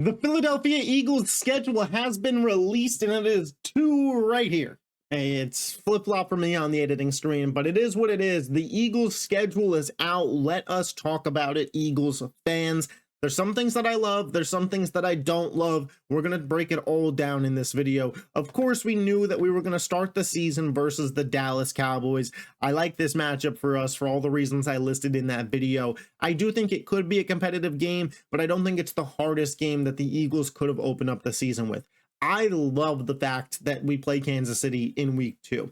The Philadelphia Eagles schedule has been released, and it is two right here. Hey, it's flip-flop for me on the editing screen, but it is what it is. The Eagles schedule is out. Let us talk about it, Eagles fans. There's some things that I love. There's some things that I don't love. We're going to break it all down in this video. Of course, we knew that we were going to start the season versus the Dallas Cowboys. I like this matchup for us for all the reasons I listed in that video. I do think it could be a competitive game, but I don't think it's the hardest game that the Eagles could have opened up the season with. I love the fact that we play Kansas City in week 2.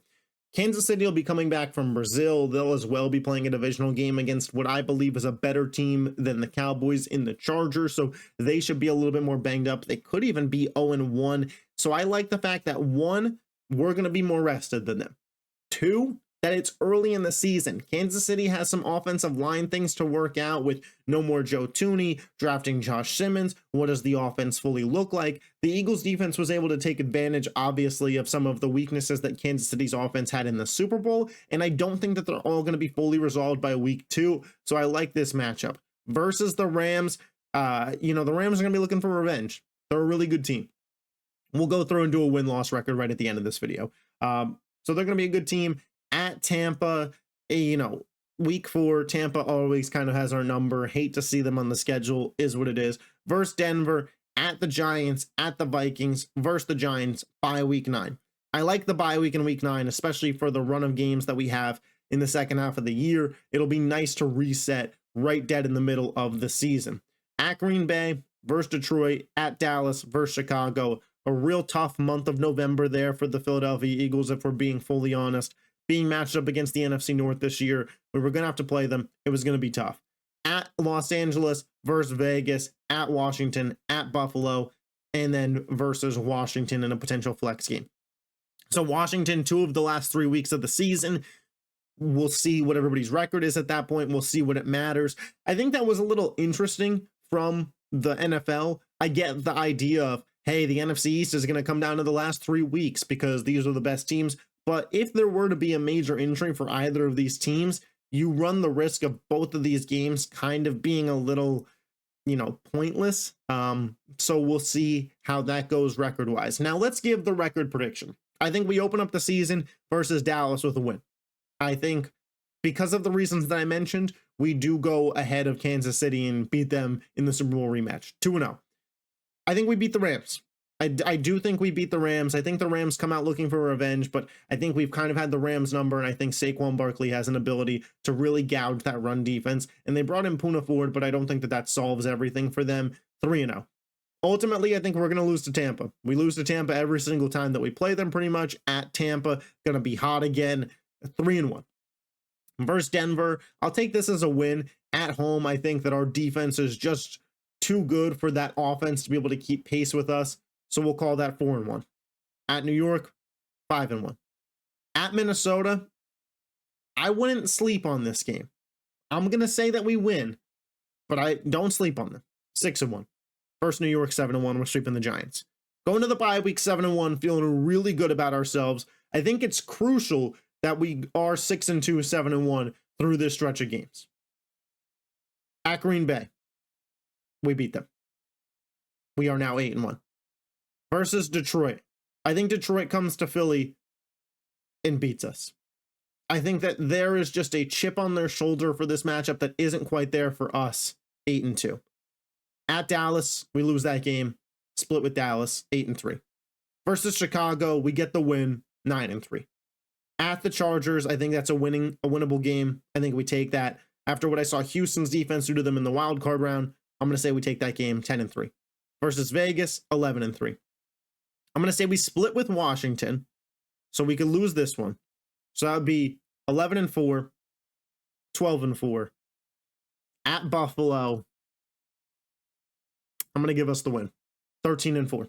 Kansas City will be coming back from Brazil. They'll as well be playing a divisional game against what I believe is a better team than the Cowboys in the Chargers. So they should be a little bit more banged up. They could even be 0-1. So I like the fact that 1, we're going to be more rested than them. 2, that it's early in the season. Kansas City has some offensive line things to work out with no more Joe Thuney, drafting Josh Simmons. What does the offense fully look like? The Eagles defense was able to take advantage, obviously, of some of the weaknesses that Kansas City's offense had in the Super Bowl, and I don't think that they're all going to be fully resolved by week 2, so I like this matchup. Versus the Rams, the Rams are going to be looking for revenge. They're a really good team. We'll go through and do a win-loss record right at the end of this video. So they're going to be a good team. At Tampa, week 4, Tampa always kind of has our number. Hate to see them on the schedule, is what it is. Versus Denver, at the Giants, at the Vikings, versus the Giants by week 9. I like the bye week in week 9, especially for the run of games that we have in the second half of the year. It'll be nice to reset right dead in the middle of the season. At Green Bay, versus Detroit, at Dallas, versus Chicago. A real tough month of November there for the Philadelphia Eagles, if we're being fully honest. Being matched up against the NFC North this year, we were going to have to play them. It was going to be tough. At Los Angeles versus Vegas, at Washington, at Buffalo, and then versus Washington in a potential flex game. So Washington, 2 of the last 3 weeks of the season. We'll see what everybody's record is at that point. We'll see what it matters. I think that was a little interesting from the NFL. I get the idea of, hey, the NFC East is going to come down to the last 3 weeks because these are the best teams. But if there were to be a major injury for either of these teams, you run the risk of both of these games kind of being a little, pointless. So we'll see how that goes record-wise. Now let's give the record prediction. I think we open up the season versus Dallas with a win. I think because of the reasons that I mentioned, we do go ahead of Kansas City and beat them in the Super Bowl rematch. 2-0. I think we beat the Rams. I do think we beat the Rams. I think the Rams come out looking for revenge, but I think we've kind of had the Rams number, and I think Saquon Barkley has an ability to really gouge that run defense. And they brought in Poona Ford, but I don't think that solves everything for them. 3-0. Ultimately, I think we're going to lose to Tampa. We lose to Tampa every single time that we play them pretty much. At Tampa, going to be hot again. 3-1. Versus Denver, I'll take this as a win. At home, I think that our defense is just too good for that offense to be able to keep pace with us. So we'll call that 4-1. At New York, 5-1. At Minnesota, I wouldn't sleep on this game. I'm going to say that we win, but I don't sleep on them. 6-1. First New York, 7-1. We're sweeping the Giants. Going to the bye week, 7-1, feeling really good about ourselves. I think it's crucial that we are 6-2, 7-1 through this stretch of games. At Green Bay, we beat them. We are now 8-1. Versus Detroit. I think Detroit comes to Philly and beats us. I think that there is just a chip on their shoulder for this matchup that isn't quite there for us. 8-2. At Dallas, we lose that game. Split with Dallas, 8-3. Versus Chicago, we get the win, 9-3. At the Chargers, I think that's a winnable game. I think we take that. After what I saw Houston's defense do to them in the wild card round, I'm going to say we take that game, 10-3. Versus Vegas, 11-3. I'm going to say we split with Washington, so we could lose this one. So that would be 11-4, 12-4. At Buffalo, I'm going to give us the win, 13-4.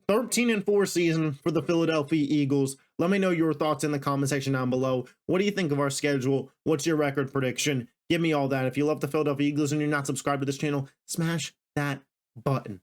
13-4 season for the Philadelphia Eagles. Let me know your thoughts in the comment section down below. What do you think of our schedule? What's your record prediction? Give me all that. If you love the Philadelphia Eagles and you're not subscribed to this channel, smash that button.